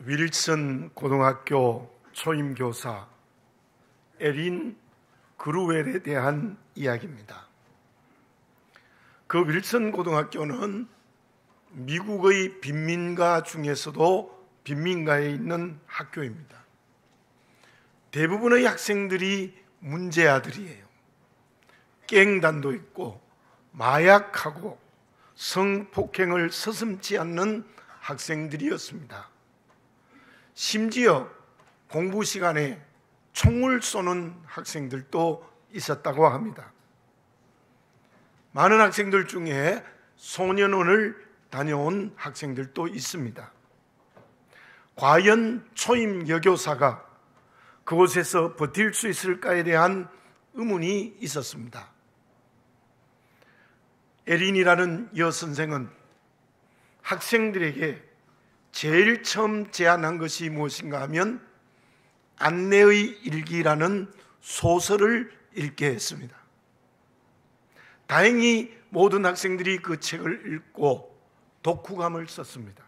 윌슨 고등학교 초임교사 에린 그루웰에 대한 이야기입니다. 그 윌슨 고등학교는 미국의 빈민가 중에서도 빈민가에 있는 학교입니다. 대부분의 학생들이 문제아들이에요. 갱단도 있고 마약하고 성폭행을 서슴지 않는 학생들이었습니다. 심지어 공부 시간에 총을 쏘는 학생들도 있었다고 합니다. 많은 학생들 중에 소년원을 다녀온 학생들도 있습니다. 과연 초임 여교사가 그곳에서 버틸 수 있을까에 대한 의문이 있었습니다. 에린이라는 여선생은 학생들에게 제일 처음 제안한 것이 무엇인가 하면 안내의 일기라는 소설을 읽게 했습니다. 다행히 모든 학생들이 그 책을 읽고 독후감을 썼습니다.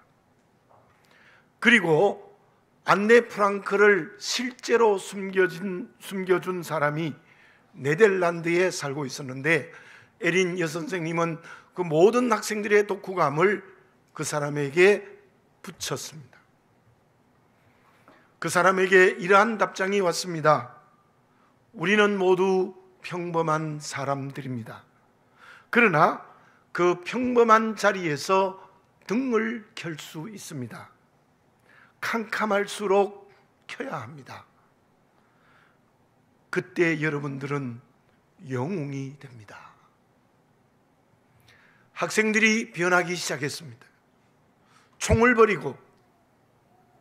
그리고 안네 프랑크를 실제로 숨겨준 사람이 네덜란드에 살고 있었는데 에린 여선생님은 그 모든 학생들의 독후감을 그 사람에게 붙였습니다. 그 사람에게 이러한 답장이 왔습니다. 우리는 모두 평범한 사람들입니다. 그러나 그 평범한 자리에서 등을 켤 수 있습니다. 캄캄할수록 켜야 합니다. 그때 여러분들은 영웅이 됩니다. 학생들이 변하기 시작했습니다. 총을 버리고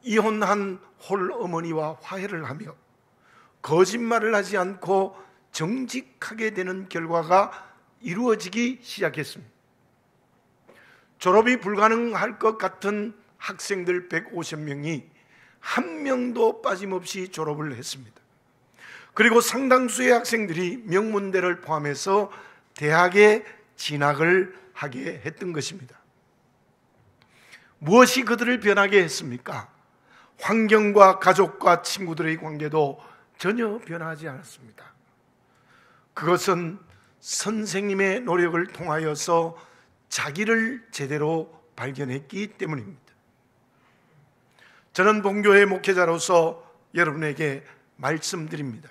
이혼한 홀어머니와 화해를 하며 거짓말을 하지 않고 정직하게 되는 결과가 이루어지기 시작했습니다. 졸업이 불가능할 것 같은 학생들 150명이 한 명도 빠짐없이 졸업을 했습니다. 그리고 상당수의 학생들이 명문대를 포함해서 대학에 진학을 하게 했던 것입니다. 무엇이 그들을 변하게 했습니까? 환경과 가족과 친구들의 관계도 전혀 변하지 않았습니다. 그것은 선생님의 노력을 통하여서 자기를 제대로 발견했기 때문입니다. 저는 본교회 목회자로서 여러분에게 말씀드립니다.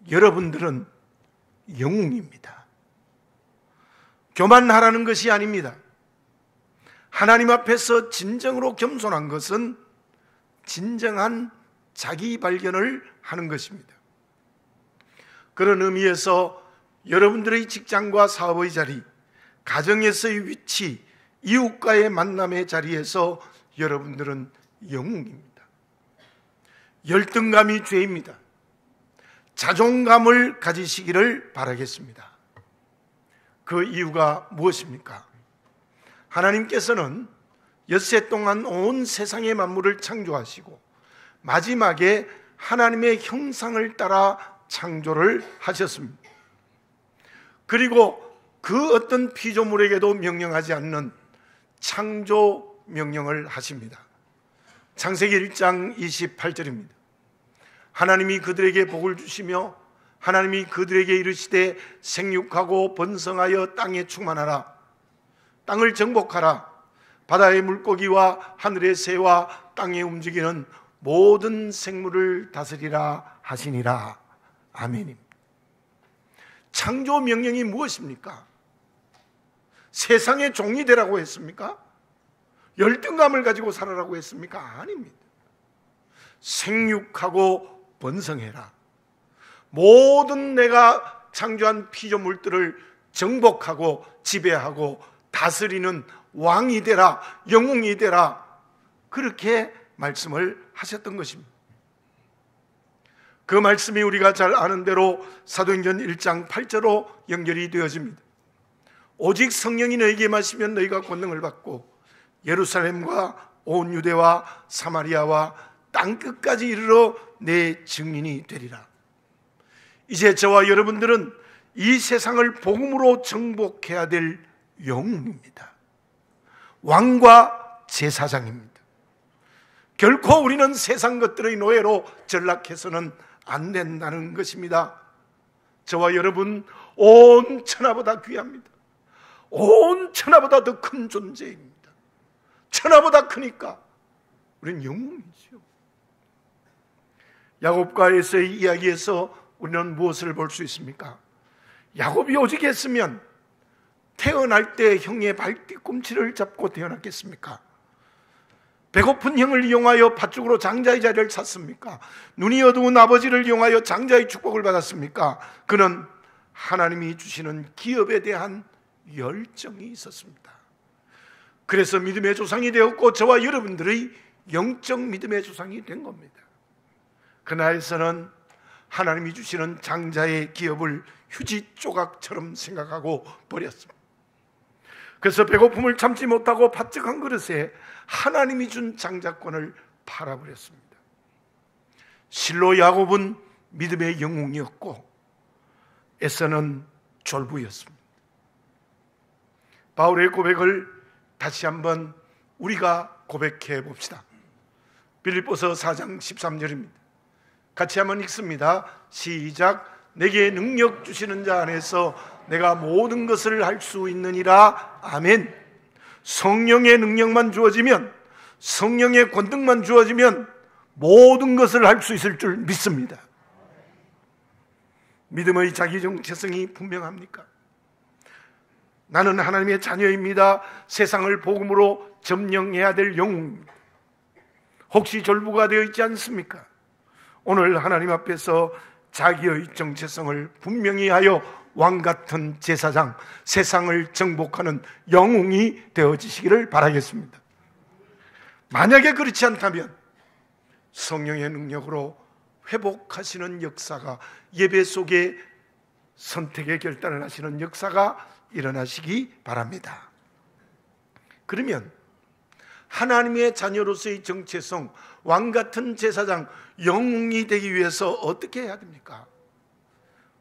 여러분들은 영웅입니다. 교만하라는 것이 아닙니다. 하나님 앞에서 진정으로 겸손한 것은 진정한 자기 발견을 하는 것입니다. 그런 의미에서 여러분들의 직장과 사업의 자리, 가정에서의 위치, 이웃과의 만남의 자리에서 여러분들은 영웅입니다. 열등감이 죄입니다. 자존감을 가지시기를 바라겠습니다. 그 이유가 무엇입니까? 하나님께서는 엿새 동안 온 세상의 만물을 창조하시고 마지막에 하나님의 형상을 따라 창조를 하셨습니다. 그리고 그 어떤 피조물에게도 명령하지 않는 창조 명령을 하십니다. 창세기 1장 28절입니다. 하나님이 그들에게 복을 주시며 하나님이 그들에게 이르시되 생육하고 번성하여 땅에 충만하라. 땅을 정복하라. 바다의 물고기와 하늘의 새와 땅에 움직이는 모든 생물을 다스리라 하시니라. 아멘입니다. 창조 명령이 무엇입니까? 세상의 종이 되라고 했습니까? 열등감을 가지고 살아라고 했습니까? 아닙니다. 생육하고 번성해라. 모든 내가 창조한 피조물들을 정복하고 지배하고 다스리는 왕이 되라, 영웅이 되라, 그렇게 말씀을 하셨던 것입니다. 그 말씀이 우리가 잘 아는 대로 사도행전 1장 8절로 연결이 되어집니다. 오직 성령이 너희에게 임하시면 너희가 권능을 받고 예루살렘과 온 유대와 사마리아와 땅끝까지 이르러 내 증인이 되리라. 이제 저와 여러분들은 이 세상을 복음으로 정복해야 될 영웅입니다. 왕과 제사장입니다. 결코 우리는 세상 것들의 노예로 전락해서는 안 된다는 것입니다. 저와 여러분 온 천하보다 귀합니다. 온 천하보다 더 큰 존재입니다. 천하보다 크니까 우리는 영웅이죠. 야곱과 에서의 이야기에서 우리는 무엇을 볼 수 있습니까? 야곱이 오직 했으면 태어날 때 형의 발뒤꿈치를 잡고 태어났겠습니까? 배고픈 형을 이용하여 밭죽으로 장자의 자리를 샀습니까? 눈이 어두운 아버지를 이용하여 장자의 축복을 받았습니까? 그는 하나님이 주시는 기업에 대한 열정이 있었습니다. 그래서 믿음의 조상이 되었고 저와 여러분들의 영적 믿음의 조상이 된 겁니다. 그날에서는 하나님이 주시는 장자의 기업을 휴지 조각처럼 생각하고 버렸습니다. 그래서 배고픔을 참지 못하고 밭죽 한 그릇에 하나님이 준 장자권을 팔아버렸습니다. 실로 야곱은 믿음의 영웅이었고 에서는 졸부였습니다. 바울의 고백을 다시 한번 우리가 고백해 봅시다. 빌립보서 4장 13절입니다. 같이 한번 읽습니다. 시작. 내게 능력 주시는 자 안에서 내가 모든 것을 할 수 있느니라. 아멘. 성령의 능력만 주어지면, 성령의 권능만 주어지면 모든 것을 할 수 있을 줄 믿습니다. 믿음의 자기 정체성이 분명합니까? 나는 하나님의 자녀입니다. 세상을 복음으로 점령해야 될 영웅입니다. 혹시 졸부가 되어 있지 않습니까? 오늘 하나님 앞에서 자기의 정체성을 분명히 하여 왕같은 제사장, 세상을 정복하는 영웅이 되어지시기를 바라겠습니다. 만약에 그렇지 않다면 성령의 능력으로 회복하시는 역사가, 예배 속에 선택의 결단을 하시는 역사가 일어나시기 바랍니다. 그러면 하나님의 자녀로서의 정체성, 왕같은 제사장, 영웅이 되기 위해서 어떻게 해야 됩니까?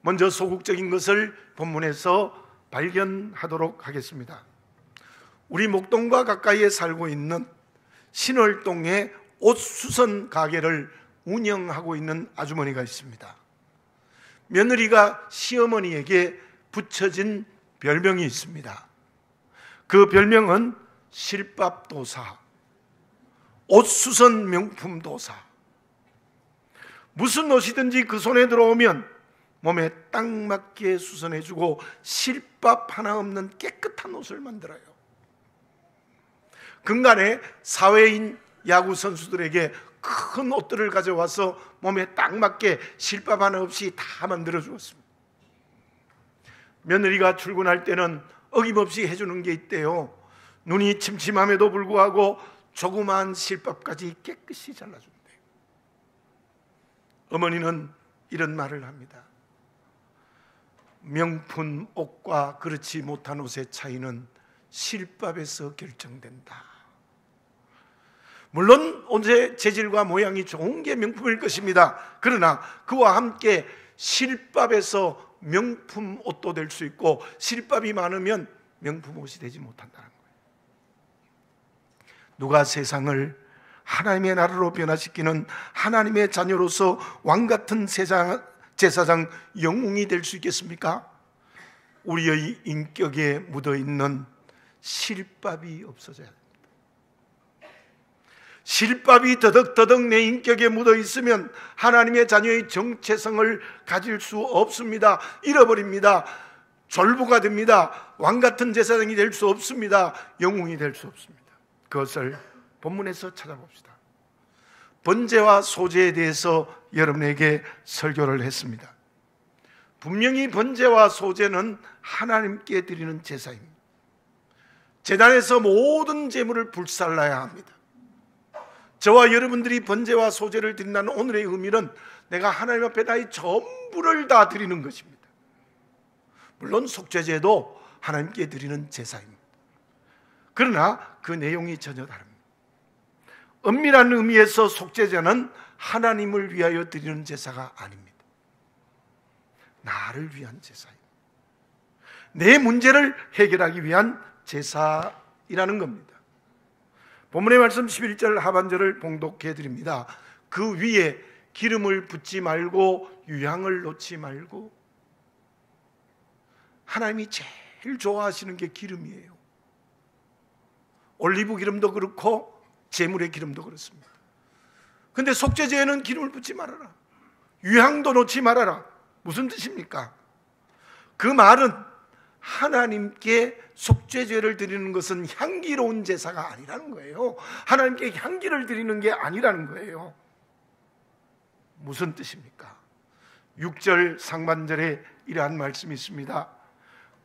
먼저 소극적인 것을 본문에서 발견하도록 하겠습니다. 우리 목동과 가까이에 살고 있는 신월동에 옷수선 가게를 운영하고 있는 아주머니가 있습니다. 며느리가 시어머니에게 붙여진 별명이 있습니다. 그 별명은 실밥도사, 옷수선 명품도사. 무슨 옷이든지 그 손에 들어오면 몸에 딱 맞게 수선해주고 실밥 하나 없는 깨끗한 옷을 만들어요. 근간에 사회인 야구 선수들에게 큰 옷들을 가져와서 몸에 딱 맞게 실밥 하나 없이 다 만들어 주었습니다. 며느리가 출근할 때는 어김없이 해주는 게 있대요. 눈이 침침함에도 불구하고 조그마한 실밥까지 깨끗이 잘라준대요. 어머니는 이런 말을 합니다. 명품 옷과 그렇지 못한 옷의 차이는 실밥에서 결정된다. 물론 옷의 재질과 모양이 좋은 게 명품일 것입니다. 그러나 그와 함께 실밥에서 명품 옷도 될 수 있고 실밥이 많으면 명품 옷이 되지 못한다는 거예요. 누가 세상을 하나님의 나라로 변화시키는 하나님의 자녀로서 왕같은 제사장 영웅이 될 수 있겠습니까? 우리의 인격에 묻어있는 실밥이 없어져야 됩니다. 실밥이 더덕더덕 내 인격에 묻어있으면 하나님의 자녀의 정체성을 가질 수 없습니다. 잃어버립니다. 졸부가 됩니다. 왕같은 제사장이 될 수 없습니다. 영웅이 될 수 없습니다. 그것을 본문에서 찾아봅시다. 번제와 소제에 대해서 여러분에게 설교를 했습니다. 분명히 번제와 소제는 하나님께 드리는 제사입니다. 제단에서 모든 제물을 불살라야 합니다. 저와 여러분들이 번제와 소제를 드린다는 오늘의 의미는 내가 하나님 앞에 나의 전부를 다 드리는 것입니다. 물론 속죄제도 하나님께 드리는 제사입니다. 그러나 그 내용이 전혀 다릅니다. 엄밀한 의미에서 속죄제는 하나님을 위하여 드리는 제사가 아닙니다. 나를 위한 제사입니다. 내 문제를 해결하기 위한 제사이라는 겁니다. 본문의 말씀 11절 하반절을 봉독해 드립니다. 그 위에 기름을 붓지 말고 유향을 놓지 말고. 하나님이 제일 좋아하시는 게 기름이에요. 올리브 기름도 그렇고 제물의 기름도 그렇습니다. 근데 속죄제에는 기름을 붓지 말아라, 유향도 놓지 말아라. 무슨 뜻입니까? 그 말은 하나님께 속죄제를 드리는 것은 향기로운 제사가 아니라는 거예요. 하나님께 향기를 드리는 게 아니라는 거예요. 무슨 뜻입니까? 6절 상반절에 이러한 말씀이 있습니다.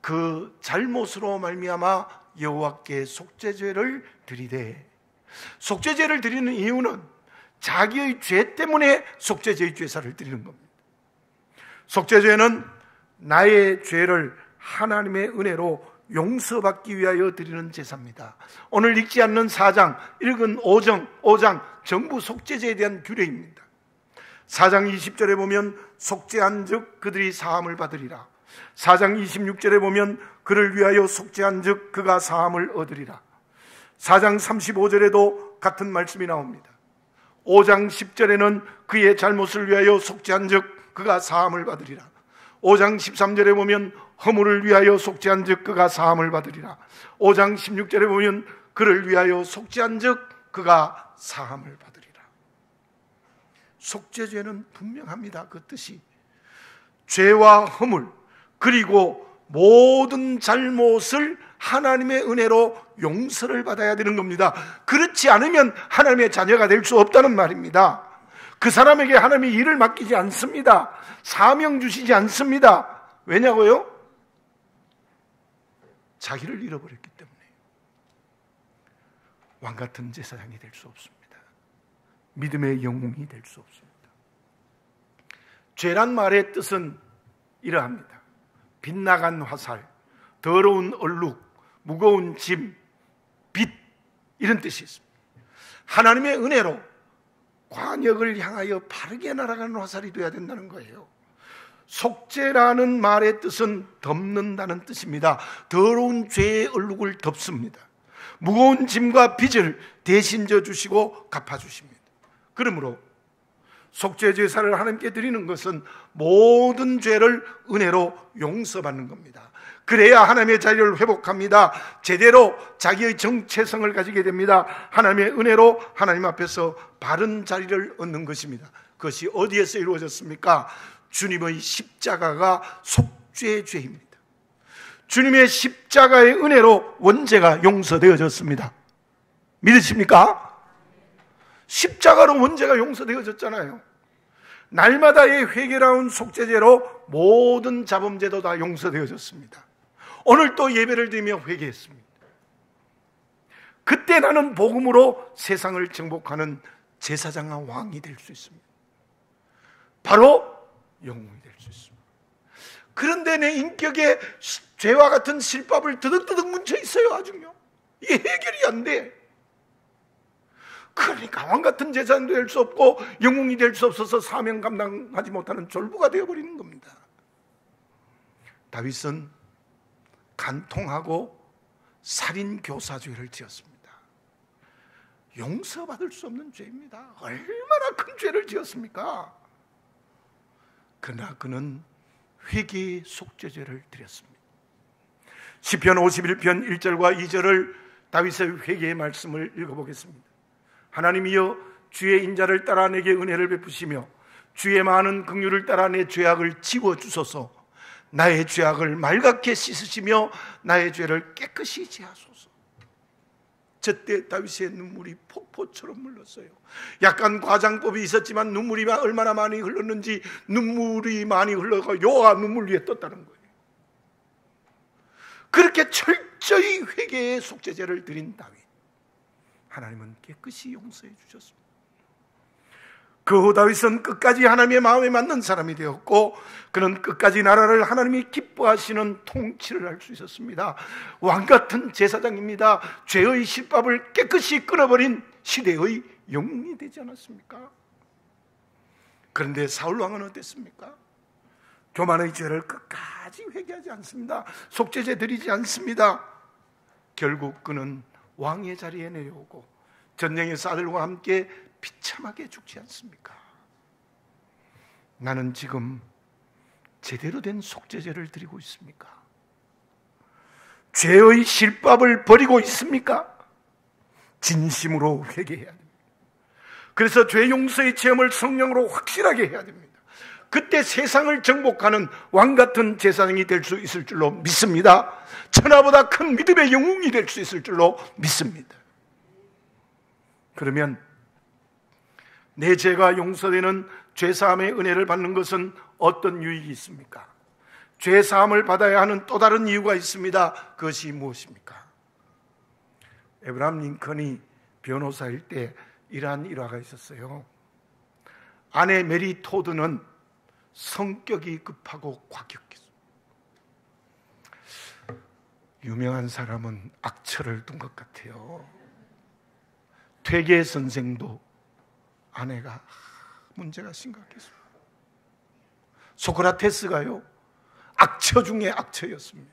그 잘못으로 말미암아 여호와께 속죄제를 드리되. 속죄제를 드리는 이유는 자기의 죄 때문에 속죄제의 제사를 드리는 겁니다. 속죄제는 나의 죄를 하나님의 은혜로 용서받기 위하여 드리는 제사입니다. 오늘 읽지 않는 4장, 읽은 5장 전부 속죄제에 대한 규례입니다. 4장 20절에 보면 속죄한 즉 그들이 사함을 받으리라. 4장 26절에 보면 그를 위하여 속죄한 즉 그가 사함을 얻으리라. 4장 35절에도 같은 말씀이 나옵니다. 5장 10절에는 그의 잘못을 위하여 속죄한 즉 그가 사함을 받으리라. 5장 13절에 보면 허물을 위하여 속죄한 즉 그가 사함을 받으리라. 5장 16절에 보면 그를 위하여 속죄한 즉 그가 사함을 받으리라. 속죄죄는 분명합니다. 그 뜻이 죄와 허물 그리고 모든 잘못을 하나님의 은혜로 용서를 받아야 되는 겁니다. 그렇지 않으면 하나님의 자녀가 될 수 없다는 말입니다. 그 사람에게 하나님이 일을 맡기지 않습니다. 사명 주시지 않습니다. 왜냐고요? 자기를 잃어버렸기 때문에. 왕같은 제사장이 될 수 없습니다. 믿음의 영웅이 될 수 없습니다. 죄란 말의 뜻은 이러합니다. 빗나간 화살, 더러운 얼룩, 무거운 짐, 빛, 이런 뜻이 있습니다. 하나님의 은혜로 관역을 향하여 바르게 날아가는 화살이 되어야 된다는 거예요. 속죄라는 말의 뜻은 덮는다는 뜻입니다. 더러운 죄의 얼룩을 덮습니다. 무거운 짐과 빚을 대신 져주시고 갚아주십니다. 그러므로 속죄 제사를 하나님께 드리는 것은 모든 죄를 은혜로 용서받는 겁니다. 그래야 하나님의 자리를 회복합니다. 제대로 자기의 정체성을 가지게 됩니다. 하나님의 은혜로 하나님 앞에서 바른 자리를 얻는 것입니다. 그것이 어디에서 이루어졌습니까? 주님의 십자가가 속죄죄입니다. 주님의 십자가의 은혜로 원죄가 용서되어졌습니다. 믿으십니까? 십자가로 원죄가 용서되어졌잖아요. 날마다의 회개라운 속죄제로 모든 자범죄도 다 용서되어졌습니다. 오늘 또 예배를 드리며 회개했습니다. 그때 나는 복음으로 세상을 정복하는 제사장과 왕이 될 수 있습니다. 바로 영웅이 될 수 있습니다. 그런데 내 인격에 죄와 같은 실밥을 드득드득 뭉쳐 있어요. 아직요. 이게 해결이 안 돼. 그러니까 왕같은 제사장도 될 수 없고 영웅이 될 수 없어서 사명 감당하지 못하는 졸부가 되어버리는 겁니다. 다윗은 간통하고 살인교사죄를 지었습니다. 용서받을 수 없는 죄입니다. 얼마나 큰 죄를 지었습니까? 그러나 그는 회개의 속죄죄를 드렸습니다. 시편 51편 1절과 2절을 다윗의 회개의 말씀을 읽어보겠습니다. 하나님이여 주의 인자를 따라 내게 은혜를 베푸시며 주의 많은 긍휼을 따라 내 죄악을 지워주소서. 나의 죄악을 말갛게 씻으시며 나의 죄를 깨끗이 제하소서. 저때 다윗의 눈물이 폭포처럼 흘렀어요. 약간 과장법이 있었지만 눈물이 얼마나 많이 흘렀는지 눈물이 많이 흘러가 요가 눈물 위에 떴다는 거예요. 그렇게 철저히 회개의 속죄제를 드린 다윗, 하나님은 깨끗이 용서해 주셨습니다. 그 후 다윗은 끝까지 하나님의 마음에 맞는 사람이 되었고 그는 끝까지 나라를 하나님이 기뻐하시는 통치를 할 수 있었습니다. 왕같은 제사장입니다. 죄의 실밥을 깨끗이 끊어버린 시대의 영웅이 되지 않았습니까? 그런데 사울왕은 어땠습니까? 교만의 죄를 끝까지 회개하지 않습니다. 속죄제 드리지 않습니다. 결국 그는 왕의 자리에 내려오고 전쟁에서 아들과 함께 비참하게 죽지 않습니까? 나는 지금 제대로 된 속죄제를 드리고 있습니까? 죄의 실밥을 버리고 있습니까? 진심으로 회개해야 됩니다. 그래서 죄 용서의 체험을 성령으로 확실하게 해야 됩니다. 그때 세상을 정복하는 왕같은 제사장이 될 수 있을 줄로 믿습니다. 천하보다 큰 믿음의 영웅이 될 수 있을 줄로 믿습니다. 그러면 내 죄가 용서되는 죄사함의 은혜를 받는 것은 어떤 유익이 있습니까? 죄사함을 받아야 하는 또 다른 이유가 있습니다. 그것이 무엇입니까? 에브라함 링컨이 변호사일 때 이러한 일화가 있었어요. 아내 메리 토드는 성격이 급하고 과격했어요. 유명한 사람은 악처를 둔 것 같아요. 퇴계 선생도 아내가 문제가 심각했어요. 소크라테스가요, 악처 중에 악처였습니다.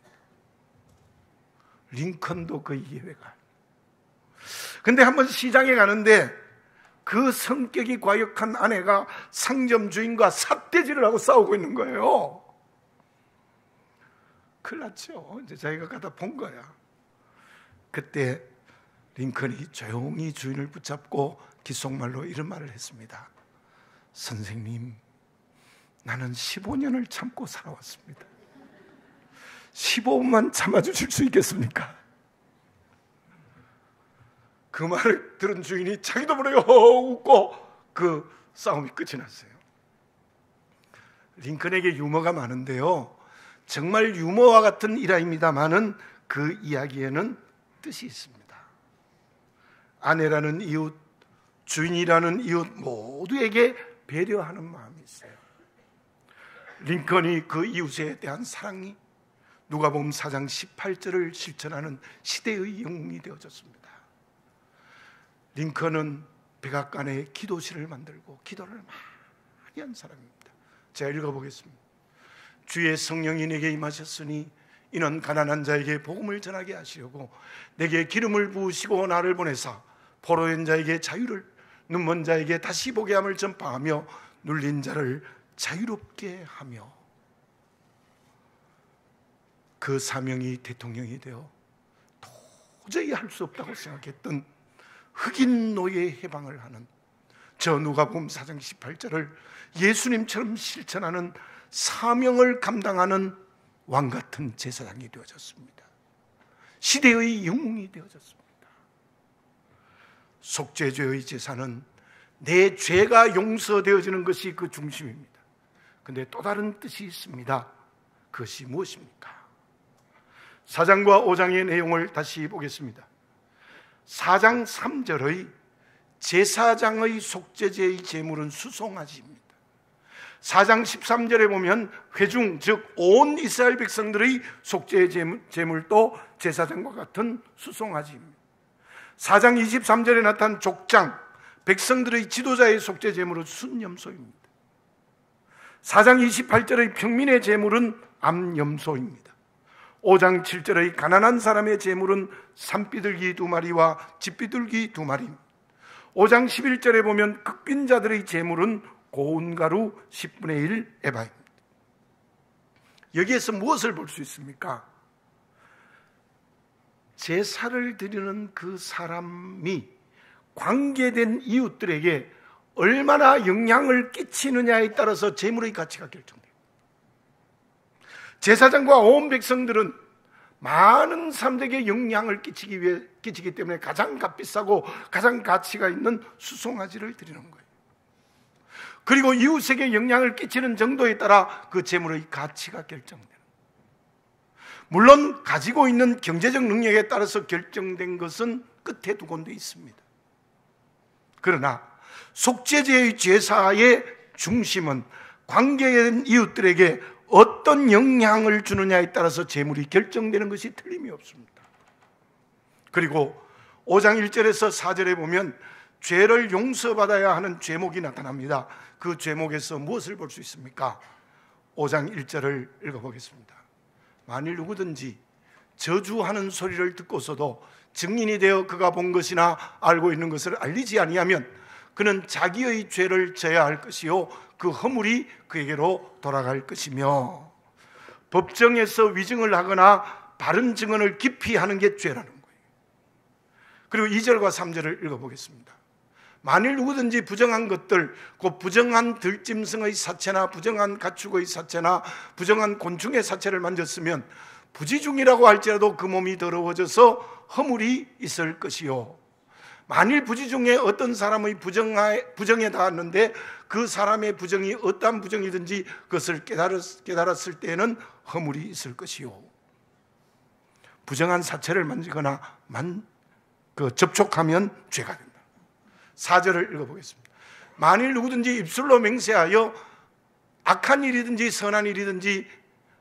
링컨도 거의 예외가 아니에요. 근데 한번 시장에 가는데 그 성격이 과격한 아내가 상점 주인과 삿대질을 하고 싸우고 있는 거예요. 큰일 났죠. 이제 자기가 가다 본 거야. 그때 링컨이 조용히 주인을 붙잡고 귓속말로 이런 말을 했습니다. 선생님, 나는 15년을 참고 살아왔습니다. 15분만 참아주실 수 있겠습니까? 그 말을 들은 주인이 자기도 모르게 웃고 그 싸움이 끝이 났어요. 링컨에게 유머가 많은데요, 정말 유머와 같은 일화입니다만은 그 이야기에는 뜻이 있습니다. 아내라는 이웃, 주인이라는 이웃 모두에게 배려하는 마음이 있어요. 링컨이 그 이웃에 대한 사랑이 누가복음 4장 18절을 실천하는 시대의 영웅이 되어졌습니다. 링컨은 백악관에 기도실을 만들고 기도를 많이 한 사람입니다. 제가 읽어보겠습니다. 주의 성령이 내게 임하셨으니 이는 가난한 자에게 복음을 전하게 하시려고 내게 기름을 부으시고 나를 보내사 포로된 자에게 자유를, 눈먼 자에게 다시 보게 함을 전파하며 눌린 자를 자유롭게 하며. 그 사명이 대통령이 되어 도저히 할 수 없다고 생각했던 흑인 노예 해방을 하는 저 누가복음 4장 18절을 예수님처럼 실천하는 사명을 감당하는 왕같은 제사장이 되어졌습니다. 시대의 영웅이 되어졌습니다. 속죄죄의 제사는 내 죄가 용서되어지는 것이 그 중심입니다. 그런데 또 다른 뜻이 있습니다. 그것이 무엇입니까? 4장과 5장의 내용을 다시 보겠습니다. 4장 3절의 제사장의 속죄제의 제물은 수송아지입니다. 4장 13절에 보면 회중, 즉 온 이스라엘 백성들의 속죄 제물도 제사장과 같은 수송아지입니다. 4장 23절에 나타난 족장, 백성들의 지도자의 속죄 제물은 순염소입니다. 4장 28절의 평민의 제물은 암염소입니다. 5장 7절의 가난한 사람의 제물은 산비둘기 2마리와 집비둘기 2마리입니다. 5장 11절에 보면 극빈자들의 제물은 고운 가루 10분의 1 에바입니다. 여기에서 무엇을 볼 수 있습니까? 제사를 드리는 그 사람이 관계된 이웃들에게 얼마나 영향을 끼치느냐에 따라서 제물의 가치가 결정됩니다. 제사장과 온 백성들은 많은 사람들에게 영향을 끼치기 때문에 가장 값비싸고 가장 가치가 있는 수송아지를 드리는 거예요. 그리고 이웃에게 영향을 끼치는 정도에 따라 그 제물의 가치가 결정되는 거예요. 물론 가지고 있는 경제적 능력에 따라서 결정된 것은 끝에 두 군데 있습니다. 그러나 속죄제의 제사의 중심은 관계된 이웃들에게 어떤 영향을 주느냐에 따라서 제물이 결정되는 것이 틀림이 없습니다. 그리고 5장 1절에서 4절에 보면 죄를 용서받아야 하는 죄목이 나타납니다. 그 죄목에서 무엇을 볼 수 있습니까? 5장 1절을 읽어보겠습니다. 만일 누구든지 저주하는 소리를 듣고서도 증인이 되어 그가 본 것이나 알고 있는 것을 알리지 아니하면 그는 자기의 죄를 져야 할 것이요 그 허물이 그에게로 돌아갈 것이며, 법정에서 위증을 하거나 바른 증언을 깊이 하는 게 죄라는 거예요. 그리고 2절과 3절을 읽어보겠습니다. 만일 누구든지 부정한 것들, 곧 부정한 들짐승의 사체나 부정한 가축의 사체나 부정한 곤충의 사체를 만졌으면 부지중이라고 할지라도 그 몸이 더러워져서 허물이 있을 것이요, 만일 부지 중에 어떤 사람의 부정에 닿았는데 그 사람의 부정이 어떠한 부정이든지 그것을 깨달았을 때에는 허물이 있을 것이요, 부정한 사체를 만지거나 접촉하면 죄가 된다. 4절을 읽어보겠습니다. 만일 누구든지 입술로 맹세하여 악한 일이든지 선한 일이든지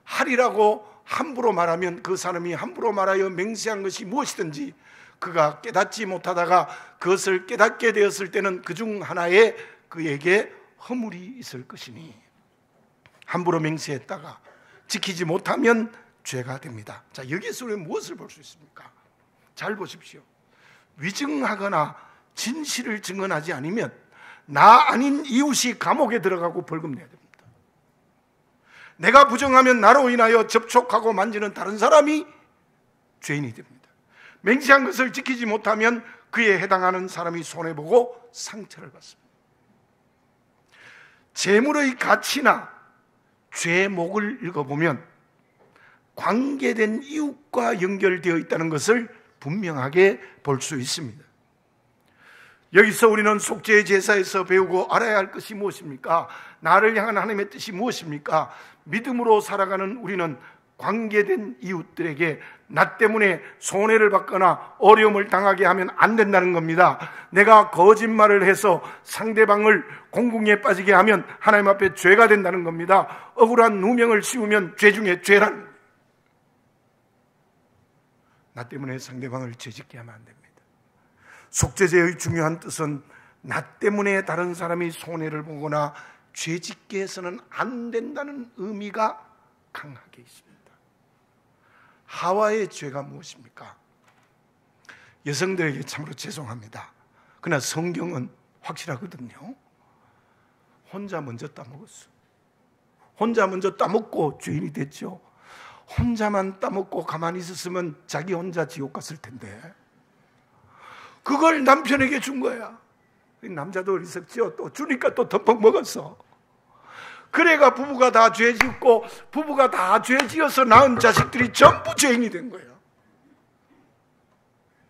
하리라고 함부로 말하면 그 사람이 함부로 말하여 맹세한 것이 무엇이든지 그가 깨닫지 못하다가 그것을 깨닫게 되었을 때는 그 중 하나에 그에게 허물이 있을 것이니, 함부로 맹세했다가 지키지 못하면 죄가 됩니다. 자, 여기서 우리는 무엇을 볼 수 있습니까? 잘 보십시오. 위증하거나 진실을 증언하지 않으면 나 아닌 이웃이 감옥에 들어가고 벌금 내야 됩니다. 내가 부정하면 나로 인하여 접촉하고 만지는 다른 사람이 죄인이 됩니다. 맹세한 것을 지키지 못하면 그에 해당하는 사람이 손해보고 상처를 받습니다. 재물의 가치나 죄목을 읽어보면 관계된 이웃과 연결되어 있다는 것을 분명하게 볼 수 있습니다. 여기서 우리는 속죄의 제사에서 배우고 알아야 할 것이 무엇입니까? 나를 향한 하나님의 뜻이 무엇입니까? 믿음으로 살아가는 우리는 관계된 이웃들에게 나 때문에 손해를 받거나 어려움을 당하게 하면 안 된다는 겁니다. 내가 거짓말을 해서 상대방을 공궁에 빠지게 하면 하나님 앞에 죄가 된다는 겁니다. 억울한 누명을 씌우면 죄 중에 죄라는 거예요. 나 때문에 상대방을 죄짓게 하면 안 됩니다. 속죄제의 중요한 뜻은 나 때문에 다른 사람이 손해를 보거나 죄짓게 해서는 안 된다는 의미가 강하게 있습니다. 하와의 죄가 무엇입니까? 여성들에게 참으로 죄송합니다. 그러나 성경은 확실하거든요. 혼자 먼저 따먹었어. 혼자 먼저 따먹고 죄인이 됐죠. 혼자만 따먹고 가만히 있었으면 자기 혼자 지옥 갔을 텐데 그걸 남편에게 준 거야. 남자도 어리석죠. 또 주니까 또 덤벅 먹었어. 그래가 부부가 다 죄 짓고 부부가 다 죄 지어서 낳은 자식들이 전부 죄인이 된 거예요.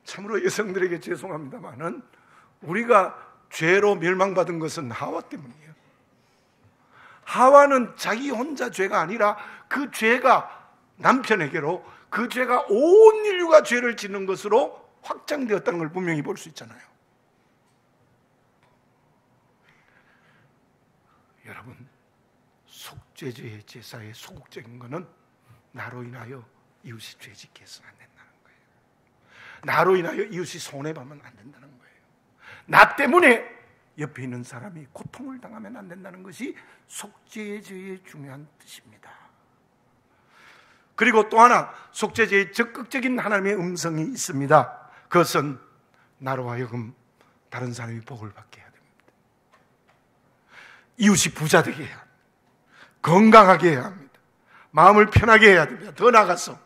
참으로 여성들에게 죄송합니다만은 우리가 죄로 멸망받은 것은 하와 때문이에요. 하와는 자기 혼자 죄가 아니라 그 죄가 남편에게로, 그 죄가 온 인류가 죄를 짓는 것으로 확장되었다는 걸 분명히 볼 수 있잖아요. 여러분, 속죄제의 제사의 소극적인 것은 나로 인하여 이웃이 죄짓게 해서는 안 된다는 거예요. 나로 인하여 이웃이 손해보면 안 된다는 거예요. 나 때문에 옆에 있는 사람이 고통을 당하면 안 된다는 것이 속죄제의 중요한 뜻입니다. 그리고 또 하나, 속죄제의 적극적인 하나님의 음성이 있습니다. 그것은 나로 하여금 다른 사람이 복을 받게 해야 됩니다. 이웃이 부자 되게 해야 합니다. 건강하게 해야 합니다. 마음을 편하게 해야 됩니다. 더 나아가서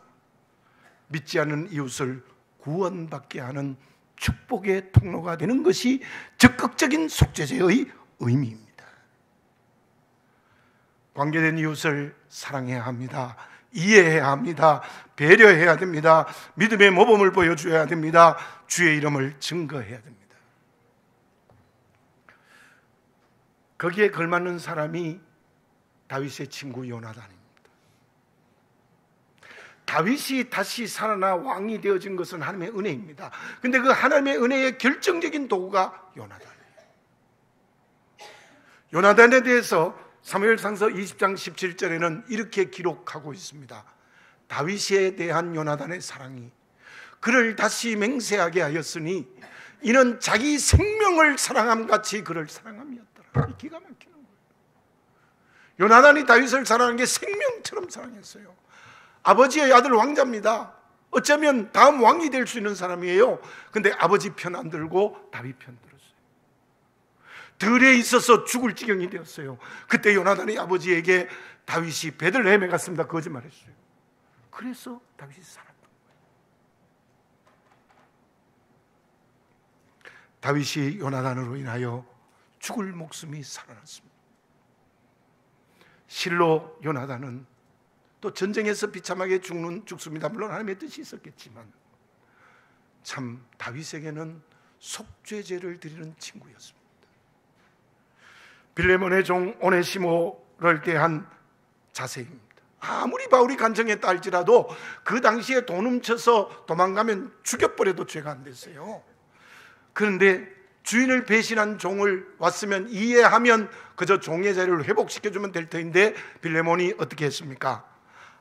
믿지 않는 이웃을 구원받게 하는 축복의 통로가 되는 것이 적극적인 속죄제의 의미입니다. 관계된 이웃을 사랑해야 합니다. 이해해야 합니다. 배려해야 됩니다. 믿음의 모범을 보여줘야 됩니다. 주의 이름을 증거해야 됩니다. 거기에 걸맞는 사람이 다윗의 친구 요나단입니다. 다윗이 다시 살아나 왕이 되어진 것은 하나님의 은혜입니다. 그런데 그 하나님의 은혜의 결정적인 도구가 요나단이에요. 요나단에 대해서 사무엘상서 20장 17절에는 이렇게 기록하고 있습니다. 다윗에 대한 요나단의 사랑이 그를 다시 맹세하게 하였으니 이는 자기 생명을 사랑함같이 그를 사랑함이었더라. 기가 막히는 거예요. 요나단이 다윗을 사랑하는 게 생명처럼 사랑했어요. 아버지의 아들 왕자입니다. 어쩌면 다음 왕이 될 수 있는 사람이에요. 근데 아버지 편 안 들고 다윗 편 들었어요. 들에 있어서 죽을 지경이 되었어요. 그때 요나단이 아버지에게 다윗이 베들레헴에 갔습니다 거짓말했어요. 그래서 다윗이 살았던 거예요. 다윗이 요나단으로 인하여 죽을 목숨이 살아났습니다. 실로 요나단은 또 전쟁에서 비참하게 죽습니다. 물론 하나님의 뜻이 있었겠지만 참 다윗에게는 속죄제를 드리는 친구였습니다. 빌레몬의 종 오네시모를 대한 자세입니다. 아무리 바울이 간청했다 할지라도 그 당시에 돈 훔쳐서 도망가면 죽여버려도 죄가 안 됐어요. 그런데 주인을 배신한 종을 왔으면 이해하면 그저 종의 자리를 회복시켜주면 될 터인데 빌레몬이 어떻게 했습니까?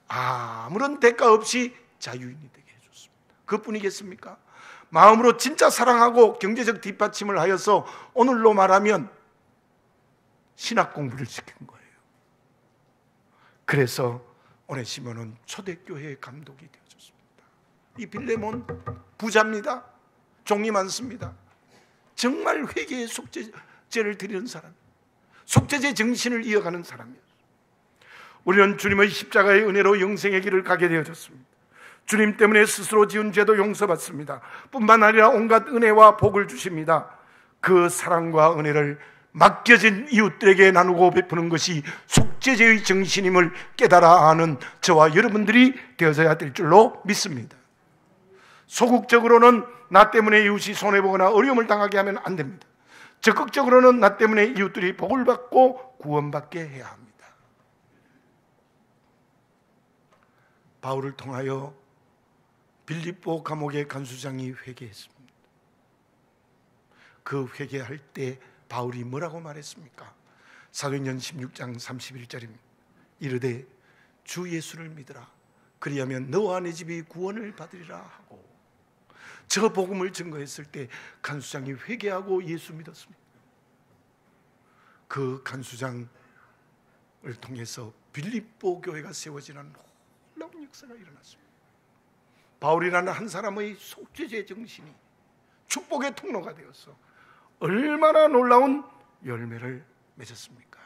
아무런 대가 없이 자유인이 되게 해줬습니다. 그뿐이겠습니까? 마음으로 진짜 사랑하고 경제적 뒷받침을 하여서 오늘로 말하면 신학 공부를 시킨 거예요. 그래서 오네시모는 초대교회의 감독이 되어졌습니다. 이 빌레몬 부자입니다. 종이 많습니다. 정말 회개의 속죄제를 드리는 사람, 속죄제 정신을 이어가는 사람이었어요. 우리는 주님의 십자가의 은혜로 영생의 길을 가게 되어졌습니다. 주님 때문에 스스로 지은 죄도 용서받습니다. 뿐만 아니라 온갖 은혜와 복을 주십니다. 그 사랑과 은혜를 맡겨진 이웃들에게 나누고 베푸는 것이 속죄제의 정신임을 깨달아 아는 저와 여러분들이 되어져야 될 줄로 믿습니다. 소극적으로는 나 때문에 이웃이 손해보거나 어려움을 당하게 하면 안 됩니다. 적극적으로는 나 때문에 이웃들이 복을 받고 구원받게 해야 합니다. 바울을 통하여 빌립보 감옥의 간수장이 회개했습니다. 그 회개할 때 바울이 뭐라고 말했습니까? 사도행전 16장 31절입니다. 이르되 주 예수를 믿으라. 그리하면 너와 내 집이 구원을 받으리라 하고, 저 복음을 증거했을 때 간수장이 회개하고 예수 믿었습니다. 그 간수장을 통해서 빌립보 교회가 세워지는 놀라운 역사가 일어났습니다. 바울이라는 한 사람의 속죄제 정신이 축복의 통로가 되어서 얼마나 놀라운 열매를 맺었습니까?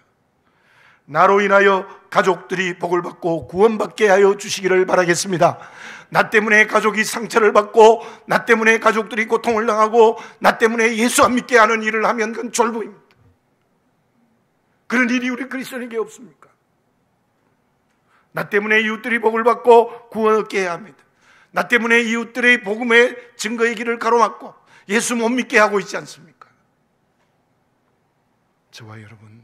나로 인하여 가족들이 복을 받고 구원받게 하여 주시기를 바라겠습니다. 나 때문에 가족이 상처를 받고 나 때문에 가족들이 고통을 당하고 나 때문에 예수 안 믿게 하는 일을 하면 그건 졸부입니다. 그런 일이 우리 그리스도인에게 없습니까? 나 때문에 이웃들이 복을 받고 구원 얻게 해야 합니다. 나 때문에 이웃들의 복음의 증거의 길을 가로막고 예수 못 믿게 하고 있지 않습니까? 저와 여러분,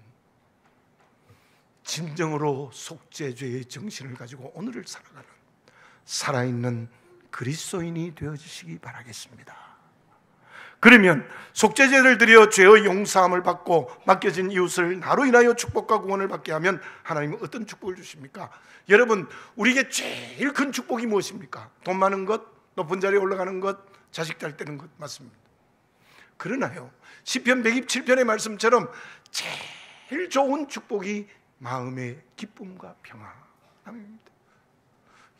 진정으로 속죄죄의 정신을 가지고 오늘을 살아가는 살아있는 그리스도인이 되어주시기 바라겠습니다. 그러면 속죄제를 드려 죄의 용서함을 받고 맡겨진 이웃을 나로 인하여 축복과 구원을 받게 하면 하나님은 어떤 축복을 주십니까? 여러분, 우리에게 제일 큰 축복이 무엇입니까? 돈 많은 것, 높은 자리에 올라가는 것, 자식 잘 되는 것, 맞습니다. 그러나요, 시편 127편의 말씀처럼 제일 좋은 축복이 마음의 기쁨과 평안함입니다.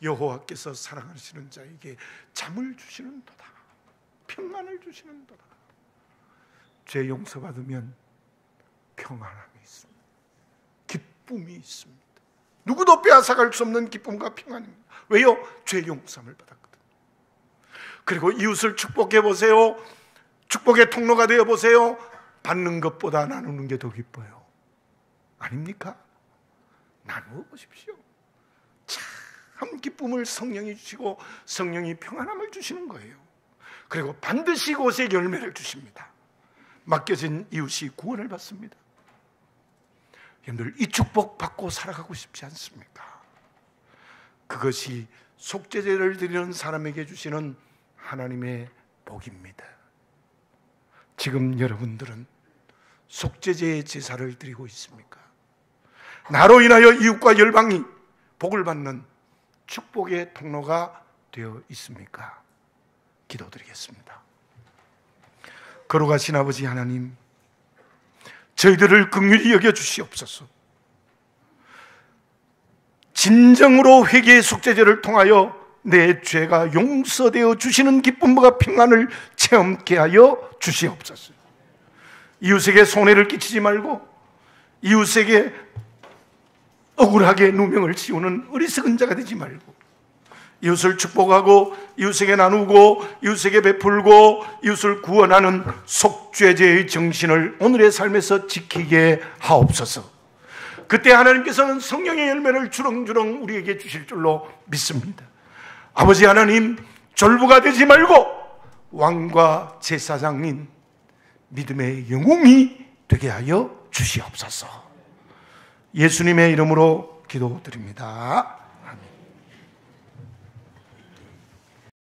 여호와께서 사랑하시는 자에게 잠을 주시는도다, 평안을 주시는도다. 죄 용서받으면 평안함이 있습니다. 기쁨이 있습니다. 누구도 빼앗아갈 수 없는 기쁨과 평안입니다. 왜요? 죄 용서함을 받았거든요. 그리고 이웃을 축복해 보세요. 축복의 통로가 되어 보세요. 받는 것보다 나누는 게 더 기뻐요. 아닙니까? 나누어 보십시오. 참 기쁨을 성령이 주시고 성령이 평안함을 주시는 거예요. 그리고 반드시 그것에 열매를 주십니다. 맡겨진 이웃이 구원을 받습니다. 여러분들, 이 축복 받고 살아가고 싶지 않습니까? 그것이 속죄제를 드리는 사람에게 주시는 하나님의 복입니다. 지금 여러분들은 속죄제의 제사를 드리고 있습니까? 나로 인하여 이웃과 열방이 복을 받는 축복의 통로가 되어 있습니까? 기도드리겠습니다. 거룩하신 아버지 하나님, 저희들을 긍휼히 여겨 주시옵소서. 진정으로 회개의 속죄제를 통하여 내 죄가 용서되어 주시는 기쁨과 평안을 체험케 하여 주시옵소서. 이웃에게 손해를 끼치지 말고 이웃에게 억울하게 누명을 씌우는 어리석은 자가 되지 말고 이웃을 축복하고 이웃에게 나누고 이웃에게 베풀고 이웃을 구원하는 속죄제의 정신을 오늘의 삶에서 지키게 하옵소서. 그때 하나님께서는 성령의 열매를 주렁주렁 우리에게 주실 줄로 믿습니다. 아버지 하나님, 졸부가 되지 말고 왕과 제사장인 믿음의 영웅이 되게 하여 주시옵소서. 예수님의 이름으로 기도드립니다.